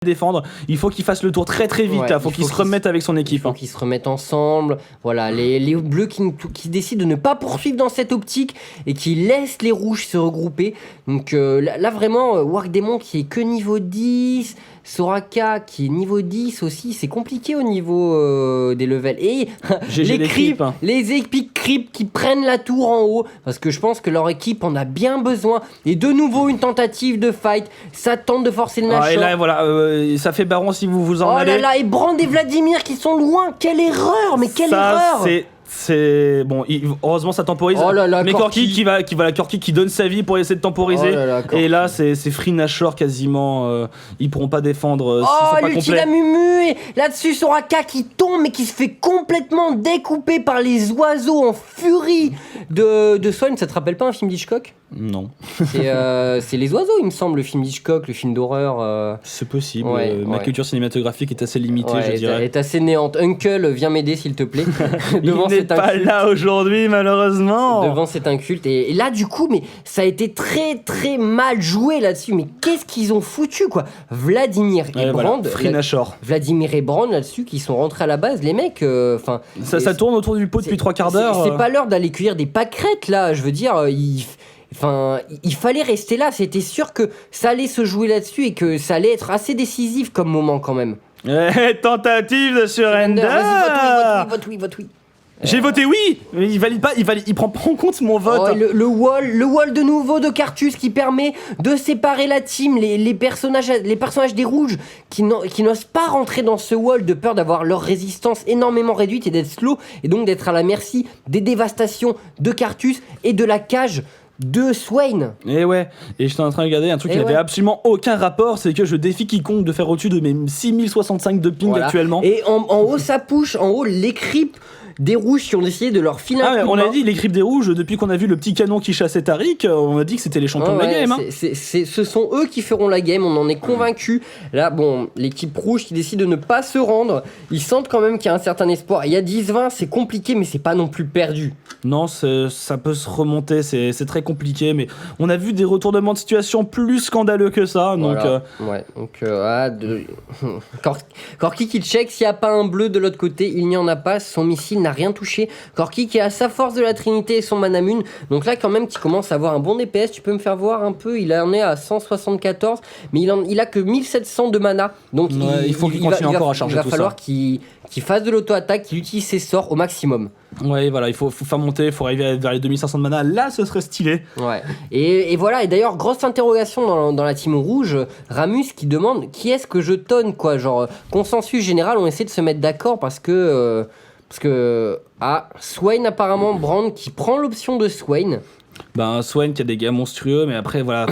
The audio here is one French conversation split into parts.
défendre, il faut qu'il fasse le tour très très vite, il faut qu'il se remette avec son équipe. Il faut qu'ils se remettent ensemble. Voilà, les bleus qui décident de ne pas poursuivre dans cette optique et qui laissent les rouges se regrouper. Donc là vraiment, Wargdemon qui est que niveau 10, Soraka qui est niveau 10 aussi, c'est compliqué au niveau des levels. Et les creeps, les épiques creeps qui prennent la tour en haut, parce que je pense que leur équipe en a bien besoin. Et de nouveau une tentative de fight, ça tente de forcer le Nashor. Et là voilà, ça fait baron si vous vous en allez. Oh là là, et Brand et Vladimir qui sont loin, quelle erreur, mais quelle erreur. C'est bon, heureusement ça temporise. Oh là là, mais Corki qui va la Corki qui donne sa vie pour essayer de temporiser. Oh là là, et là c'est Free Nashor quasiment, ils pourront pas défendre. Oh l'ulti Mumu, et là-dessus Soraka qui tombe mais qui se fait complètement découper par les oiseaux en furie de Swan. Ça te rappelle pas un film d'Hitchcock? Non. C'est Les Oiseaux, il me semble, le film d'Hitchcock, le film d'horreur. C'est possible. Ma culture cinématographique est assez limitée, je dirais. Elle est assez néante. Uncle, viens m'aider s'il te plaît. Il n'est pas là aujourd'hui, malheureusement. Devant cet inculte. Et là, du coup, mais ça a été très très mal joué là-dessus. Mais qu'est-ce qu'ils ont foutu, quoi? Vladimir et Brand. Free Nashor. Vladimir et Brand là-dessus qui sont rentrés à la base. Les mecs, ça tourne autour du pot depuis 3/4 d'heure. C'est pas l'heure d'aller cueillir des pâquerettes là. Je veux dire, il fallait rester là, c'était sûr que ça allait se jouer là-dessus et que ça allait être assez décisif comme moment quand même. Tentative de surrender. Vas-y, vote oui. J'ai voté oui, mais il valide pas, il prend pas en compte mon vote. Le wall de nouveau de Carthus qui permet de séparer la team, les personnages des rouges qui n'osent pas rentrer dans ce wall de peur d'avoir leur résistance énormément réduite et d'être slow et donc d'être à la merci des dévastations de Carthus et de la cage de Swain. Et j'étais en train de regarder un truc qui n'avait absolument aucun rapport, c'est que je défie quiconque de faire au-dessus de mes 6065 de ping actuellement. Et en haut ça push, en haut les creeps des rouges qui ont décidé de leur filer on a dit les creeps des rouges, depuis qu'on a vu le petit canon qui chassait Tariq, on a dit que c'était les champions de la game. Ce sont eux qui feront la game, on en est convaincus. Là, bon, l'équipe rouge qui décide de ne pas se rendre, ils sentent quand même qu'il y a un certain espoir. Il y a 10-20, c'est compliqué, mais c'est pas non plus perdu. Non, ça peut se remonter, c'est très compliqué, mais on a vu des retournements de situation plus scandaleux que ça. Voilà. Corki qui check, s'il n'y a pas un bleu de l'autre côté, il n'y en a pas, son missile n'a rien touché. Corki qui a sa force de la Trinité et son Manamune, donc là quand même qui commence à avoir un bon DPS. Tu peux me faire voir un peu, il en est à 174, mais il a que 1700 de mana, donc il faut qu'il continue encore à charger tout ça. Il va falloir qu'il fasse de l'auto-attaque, qu'il utilise ses sorts au maximum. Ouais, voilà, il faut faire monter, il faut arriver vers les 2500 de mana, là ce serait stylé. Ouais, et voilà, et d'ailleurs, grosse interrogation dans la team rouge, Ramus qui demande qui est-ce que je tonne, quoi, genre, consensus général, on essaie de se mettre d'accord parce que Swain apparemment, Brand qui prend l'option de Swain. Swain qui a des gars monstrueux, mais après voilà,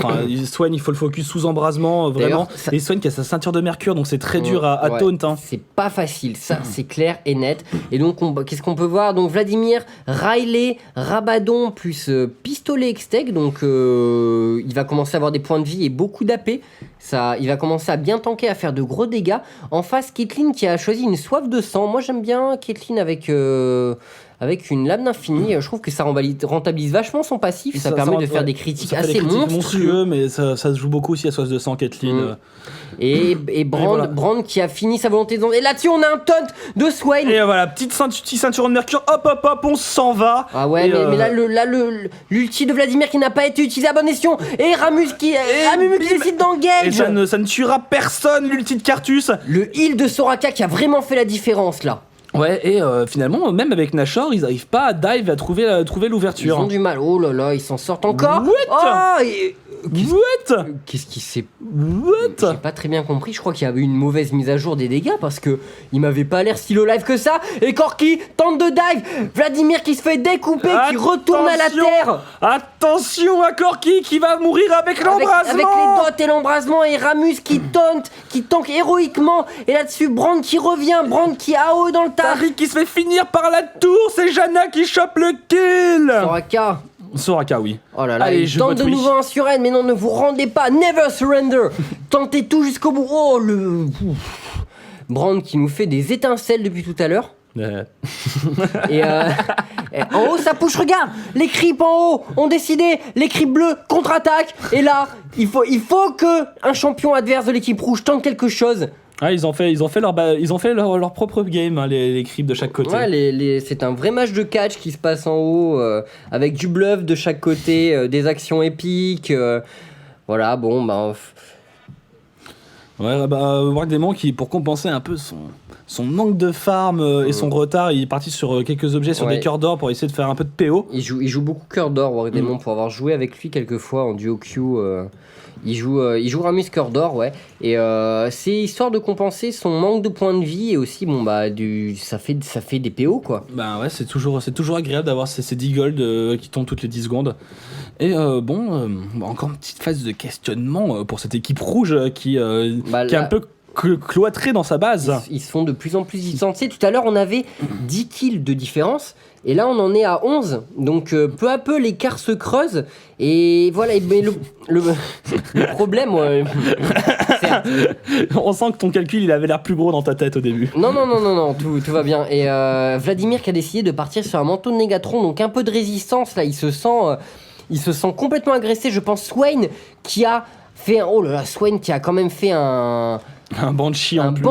Swain il faut le focus sous embrasement vraiment. Et Swain qui a sa ceinture de mercure, donc c'est très dur à taunt. C'est pas facile, ça c'est clair et net. Et donc qu'est-ce qu'on peut voir? Donc Vladimir, Riley, Rabadon plus pistolet Extec, donc il va commencer à avoir des points de vie et beaucoup d'AP. Il va commencer à bien tanker, à faire de gros dégâts. En face, Caitlyn qui a choisi une soif de sang. Moi j'aime bien Caitlyn avec une lame d'infini. Je trouve que ça rentabilise vachement son passif. Ça permet de faire des critiques assez monstrueux. Mais ça se joue beaucoup aussi à soif de sang, Caitlyn. Et Brand qui a fini sa volonté de... Et là-dessus, on a un taunt de Swain. Et voilà, petite ceinture de mercure, hop, on s'en va. Ah ouais, mais là, l'ulti de Vladimir qui n'a pas été utilisé à bon escient. Et Ramus qui décide d'engage. Et ça ne tuera personne, l'ulti de Carthus. Le heal de Soraka qui a vraiment fait la différence, là. Ouais, et finalement, même avec Nashor, ils n'arrivent pas à dive, à trouver l'ouverture. Ils ont du mal. Oh là là, ils s'en sortent encore. Qu'est-ce qui s'est... J'ai pas très bien compris. Je crois qu'il y avait une mauvaise mise à jour des dégâts parce que il m'avait pas l'air si low live que ça. Et Corki tente de dive. Vladimir qui se fait découper, qui retourne à la terre. Attention à Corki qui va mourir avec l'embrasement. Avec les dots et l'embrasement. Et Ramus qui tank héroïquement. Et là-dessus, Brand qui revient. Brand qui AO dans le tas. Tariq qui se fait finir par la tour. C'est Janna qui chope le kill. Soraka, oui. Oh là là, allez, il tente de nouveau un surrend, mais non, ne vous rendez pas, never surrender. Tentez tout jusqu'au bout. Oh, Brand qui nous fait des étincelles depuis tout à l'heure. En haut, ça push, regarde. Les creeps en haut ont décidé, les creeps bleus contre-attaquent. Et là, il faut que un champion adverse de l'équipe rouge tente quelque chose. Ah, ils ont fait leur propre game, hein, les creeps de chaque côté. Ouais, c'est un vrai match de catch qui se passe en haut, avec du bluff de chaque côté, des actions épiques. Voilà, bon, bah... Ouais, bah, Wargdemon qui, pour compenser un peu son manque de farm et son retard, il est parti sur quelques objets, sur des cœurs d'or pour essayer de faire un peu de PO. Il joue beaucoup cœur d'or, Wargdemon, pour avoir joué avec lui quelques fois en duo Q. Il joue Ramus cœur d'or, ouais. Et c'est histoire de compenser son manque de points de vie et aussi, bon, bah, ça fait des PO, quoi. Bah ouais, c'est toujours agréable d'avoir ces 10 gold qui tombent toutes les 10 secondes. Et encore une petite phase de questionnement pour cette équipe rouge qui est un peu cloîtrée dans sa base. Ils se font de plus en plus distancés. Tout à l'heure, on avait 10 kills de différence. Et là, on en est à 11. Donc, peu à peu, l'écart se creuse. Et voilà. Mais le problème... On sent que ton calcul, il avait l'air plus gros dans ta tête au début. Non, tout va bien. Et Vladimir qui a décidé de partir sur un manteau de Négatron. Donc, un peu de résistance. Là, il se sent complètement agressé. Je pense Swain qui a fait... Oh là là, Swain qui a quand même fait un Banshee en plus.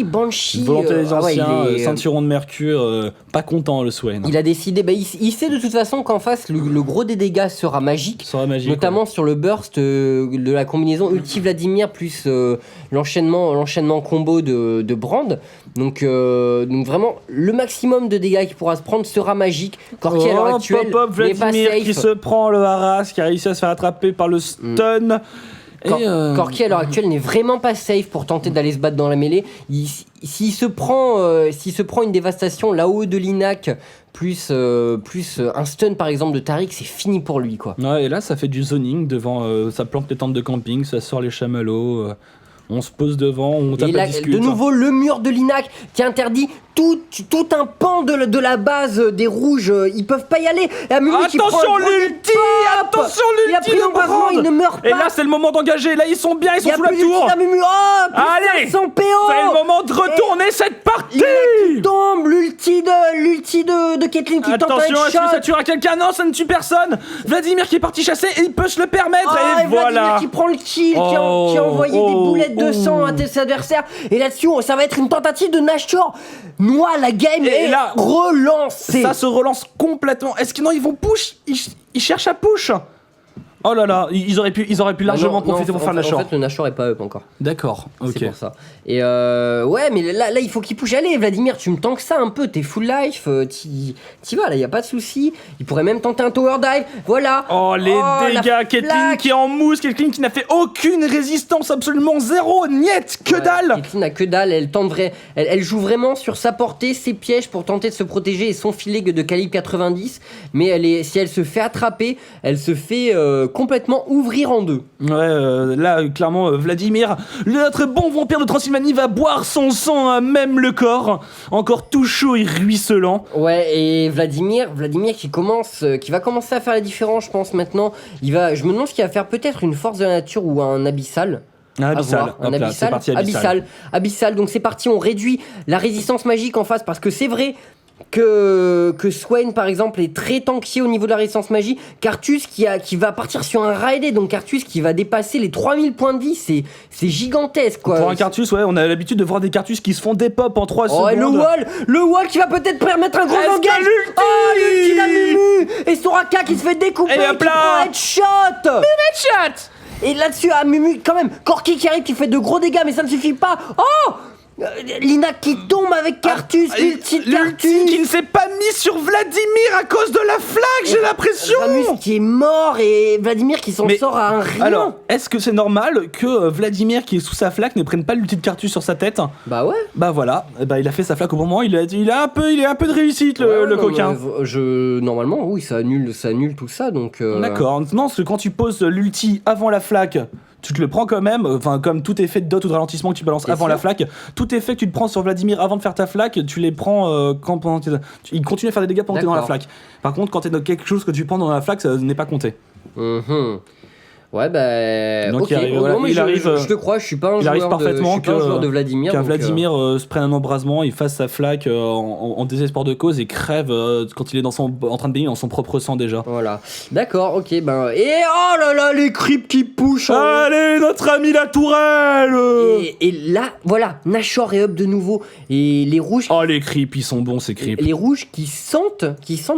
Banshee. Volonté des anciens, ceinturon de mercure, pas content le Swain. Il a décidé, il sait de toute façon qu'en face, le gros des dégâts sera magique. Notamment sur le burst de la combinaison Ulti Vladimir plus l'enchaînement combo de Brand. Donc vraiment, le maximum de dégâts qu'il pourra se prendre sera magique. Corki à l'heure actuelle n'est pas Vladimir safe. qui se prend le harass, qui a réussi à se faire attraper par le stun. Corki à l'heure actuelle n'est vraiment pas safe pour tenter d'aller se battre dans la mêlée. S'il se prend une dévastation là-haut de l'Inac plus un stun par exemple de Tariq, c'est fini pour lui, quoi. Ouais, et là ça fait du zoning devant, ça plante les tentes de camping, ça sort les chamallows. On se pose devant, on tape la discute. De nouveau, le mur de l'Inac qui interdit tout un pan de la base des rouges. Ils peuvent pas y aller. Et attention l'ulti Il a pris l'embrasement, il ne meurt pas. Et là, c'est le moment d'engager. Là, ils sont bien, ils sont sous la tour. Allez, c'est le moment de retourner cette partie. Qui tombe, l'ulti de Caitlyn qui tente un attention, est-ce que shot. ça tuera quelqu'un? Non, ça ne tue personne. Vladimir qui est parti chasser et il peut se le permettre. Et voilà. Vladimir qui prend le kill, qui a envoyé des boulettes de sang à ses adversaires. Et là-dessus, ça va être une tentative de Nashor. Noie la game et là, relancée. Ça se relance complètement. Est-ce que non, ils vont push? Ils cherchent à push. Oh là là, ils auraient pu largement profiter pour faire Nashor. En fait, le Nashor est pas up encore. D'accord, ok. C'est pour ça. Et ouais, mais là, il faut qu'il push. Allez, Vladimir, tu me tankes ça un peu. T'es full life. T'y vas, là, y a pas de souci. Il pourrait même tenter un tower dive. Voilà. Oh, les dégâts. Caitlyn qui est en mousse. Caitlyn qui n'a fait aucune résistance, absolument zéro. Niet, que dalle. Caitlyn n'a que dalle. Elle joue vraiment sur sa portée, ses pièges pour tenter de se protéger et son filet de calibre 90. Mais si elle se fait attraper, elle se fait complètement ouvrir en deux. Ouais, là, clairement, Vladimir, notre bon vampire de Transylvanie, va boire son sang à même le corps, encore tout chaud et ruisselant. Ouais, et Vladimir qui va commencer à faire la différence, je pense, maintenant. Je me demande ce qu'il va faire, peut-être une force de la nature ou un abyssal. Abyssal, donc c'est parti, on réduit la résistance magique en face, parce que c'est vrai que Swain par exemple est très tanky au niveau de la résistance magie. Cartus qui va partir sur un raidé, donc Cartus qui va dépasser les 3000 points de vie, c'est gigantesque, quoi. Pour un Cartus, ouais, on a l'habitude de voir des Cartus qui se font des pop en 3 secondes. Et le wall qui va peut-être permettre un gros engage. L'ulti la Mumu et Soraka qui se fait découper, et hop là, qui prend headshot. Et là-dessus, Mumu quand même, Corki qui arrive, qui fait de gros dégâts, mais ça ne suffit pas. L'Inac qui tombe avec Cartus, l'ulti qui ne s'est pas mis sur Vladimir à cause de la flag, j'ai l'impression. Ramus qui est mort et Vladimir qui s'en sort à un rien. Alors, est-ce que c'est normal que Vladimir qui est sous sa flag ne prenne pas l'ulti de Cartus sur sa tête? Bah ouais. Bah voilà, il a fait sa flag au bon moment, il a un peu de réussite, le coquin. Normalement, oui, ça annule tout ça, donc... D'accord, non, parce que quand tu poses l'ulti avant la flag, tu te le prends quand même, enfin comme tout effet de dot ou de ralentissement que tu balances avant la flaque, tout effet que tu te prends sur Vladimir avant de faire ta flaque, tu les prends il continue à faire des dégâts pendant que t'es dans la flaque. Par contre, quand t'es dans quelque chose que tu prends dans la flaque, ça n'est pas compté. Ouais, bah. Donc ok, il arrive, voilà, non, mais il arrive, je te crois, je suis pas un il arrive joueur parfaitement je suis pas un joueur de Vladimir. Qu'un donc, Vladimir se prenne un embrasement, il fasse sa flaque en désespoir de cause et crève quand il est en train de baigner dans son propre sang déjà. Voilà. D'accord, ok, ben. Et oh là là, les creeps qui pushent. Allez, notre ami la tourelle. Et là, voilà, Nashor est up de nouveau. Et les rouges. Oh, les creeps, ils sont bons ces creeps. Les rouges qui sentent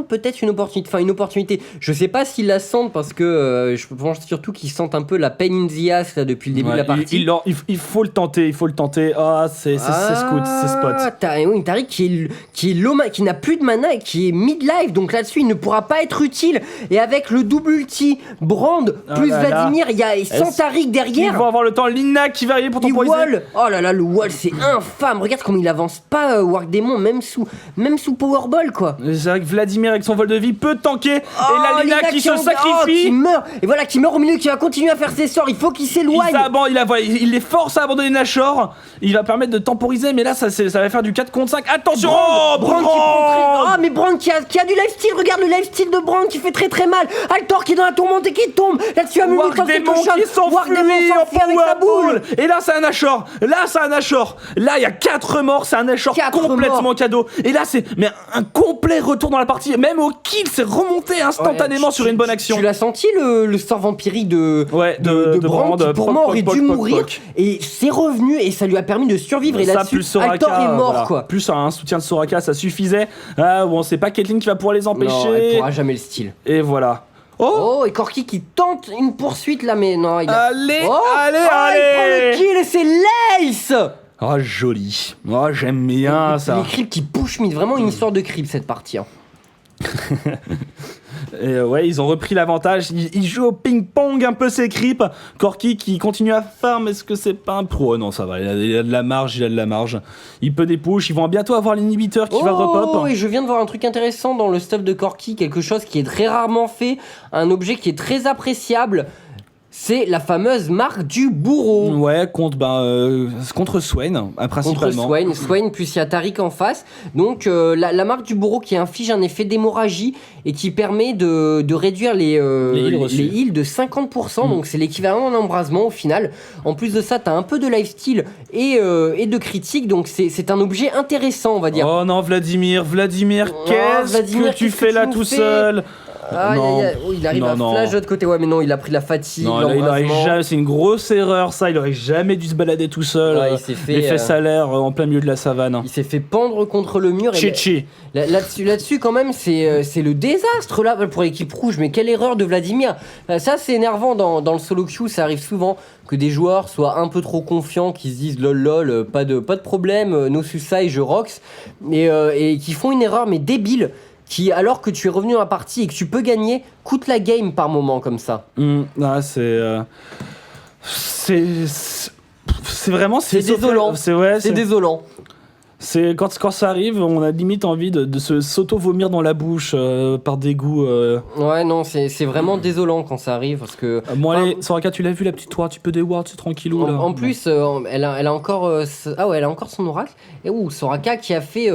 peut-être une opportunité. Enfin, une opportunité. Je sais pas s'ils la sentent parce que je pense surtout qu'ils sentent un peu la pain in the ass là, depuis le début de la partie. Il faut le tenter, Ah, c'est scout, c'est spot. Oui, Tariq qui n'a plus de mana et qui est mid-life, donc là-dessus il ne pourra pas être utile. Et avec le double ulti, Brand plus Vladimir, il y a sans Tariq derrière. Ils vont avoir le temps, Lina qui va arriver pour temporiser. Wall. Oh là là, le wall c'est infâme. Regarde comment il avance pas Warg Démon, même sous Powerball quoi. C'est vrai que Vladimir avec son vol de vie peut tanker. Et la Lina qui se sacrifie. Qui meurt. Et voilà, qui meurt au milieu, qui va continuer à faire ses sorts. Il faut qu'il s'éloigne. Il les force à abandonner Nashor. Il va permettre de temporiser, mais là ça va faire du 4 contre 5. Attention. Brand qui prend mais Brand qui a du lifesteal. Regarde le lifesteal de Brand qui fait très très mal. Altor qui est dans la tourmente et qui tombe. Là-dessus Amumu Warg Démon qui s'enfuit avec sa boule. Et là c'est un Nashor. Là il y a 4 morts. C'est un Nashor complètement cadeau. Et là c'est un complet retour dans la partie. Même au kill, c'est remonté instantanément sur une bonne action. Tu l'as senti le sort vampirique de Brand qui pour moi aurait dû mourir. Et c'est revenu et ça lui a permis de survivre. Et là-dessus Altor est mort quoi. Plus un soutien de Soraka, ça suffisait. Ah bon, c'est pas Caitlyn qui va pouvoir les empêcher. Non, elle pourra jamais le style. Et voilà. Oh, et Corki qui tente une poursuite là, mais non, il a... Allez. Il prend le kill et c'est Lace. Oh, joli. Oh, j'aime bien ça. Les creeps qui push mid, vraiment une histoire de creep cette partie. Et ouais, ils ont repris l'avantage. Ils jouent au ping-pong un peu ces creeps. Corki qui continue à farm. Est-ce que c'est pas un pro? Non, ça va. Il a de la marge. Il peut des push. Ils vont bientôt avoir l'inhibiteur qui va repop. Oh, et je viens de voir un truc intéressant dans le stuff de Corki. Quelque chose qui est très rarement fait. Un objet qui est très appréciable. C'est la fameuse marque du bourreau. Ouais, contre Swain, principalement. Contre Swain, puis il y a Tariq en face. Donc la marque du bourreau qui inflige un effet d'hémorragie et qui permet de réduire les heals de 50%. Donc c'est l'équivalent d'un embrasement au final. En plus de ça, t'as un peu de lifesteal et de critique. Donc c'est un objet intéressant, on va dire. Oh non, Vladimir, qu'est-ce que tu fais là tout seul? Il arrive à flash de l'autre côté. Ouais, mais non, il a pris de la fatigue. C'est une grosse erreur, ça. Il aurait jamais dû se balader tout seul. Il s'est fait l'effet salaire en plein milieu de la savane. Il s'est fait pendre contre le mur. Chichi. Là-dessus, quand même, c'est le désastre là pour l'équipe rouge. Mais quelle erreur de Vladimir. Ça, c'est énervant dans le solo queue. Ça arrive souvent que des joueurs soient un peu trop confiants, qui se disent lol, pas de problème, no suicide, je rocks, et qui font une erreur mais débile. Qui, alors que tu es revenu dans la partie et que tu peux gagner, coûte la game par moment comme ça. C'est vraiment... C'est désolant. C'est désolant. C'est quand ça arrive, on a limite envie de se s'auto-vomir dans la bouche par dégoût. Ouais, non, c'est vraiment désolant quand ça arrive parce que. Allez, Soraka, tu l'as vu la petite tour, tu peux des wards, c'est tranquillou là. En plus, elle a encore. Elle a encore son oracle. Et Soraka qui a fait.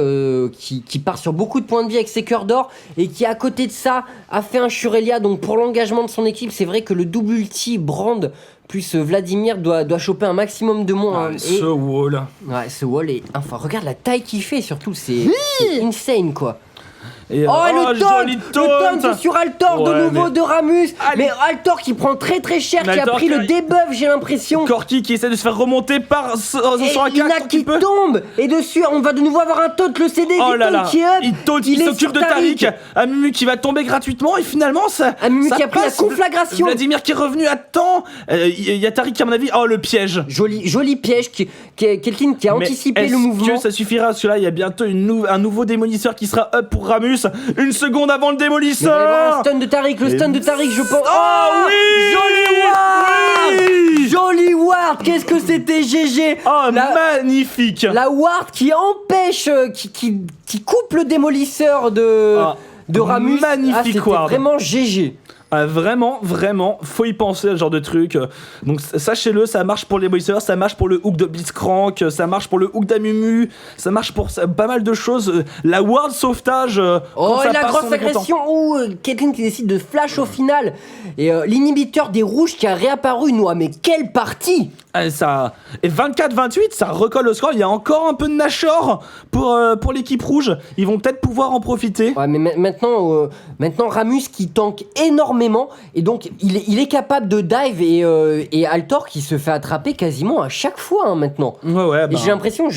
Qui part sur beaucoup de points de vie avec ses cœurs d'or et qui, à côté de ça, a fait un Shurelia. Donc pour l'engagement de son équipe, c'est vrai que le double ulti Brand. Plus Vladimir doit choper un maximum de moins. Ce wall. Ouais, ce wall est... Enfin, regarde la taille qu'il fait, surtout, c'est insane, quoi. Et le taunt sur Altor de nouveau de Ramus. Mais Altor qui prend très très cher, qui a pris le debuff, j'ai l'impression. Corki qui essaie de se faire remonter par Soraka. Ina qui tombe. Et dessus, on va de nouveau avoir un taunt, le CD qui est up. Il s'occupe de Tariq. Amumu qui va tomber gratuitement et finalement ça. Amumu qui a pris la conflagration. Vladimir qui est revenu à temps. Il y a Tariq qui, à mon avis, le piège. Joli piège. Quelqu'un qui a anticipé le mouvement. Est-ce que ça suffira? Parce que là, il y a bientôt un nouveau démolisseur qui sera up pour Ramus. Une seconde avant le démolisseur. Le stun de Tariq, je pense. Oh oui, Joli ward. Qu'est-ce que c'était GG. Magnifique. La ward qui empêche, qui coupe le démolisseur de Ramus. Magnifique ward. Vraiment GG. Vraiment, faut y penser à ce genre de truc. Donc sachez-le, ça marche pour les boisseurs, ça marche pour le hook de Blitzcrank, ça marche pour le hook d'Amumu, ça marche pour pas mal de choses. La World Sauvetage. Oh, et la grosse agression où Caitlyn qui décide de flash au final. Et l'inhibiteur des rouges qui a réapparu. Noah, mais quelle partie! Et 24-28, ça recolle au score. Il y a encore un peu de Nashor pour l'équipe rouge. Ils vont peut-être pouvoir en profiter. Ouais, mais maintenant Ramus qui tank énormément. Et donc, il est capable de dive et Altor qui se fait attraper quasiment à chaque fois maintenant. Ouais, Et j'ai l'impression,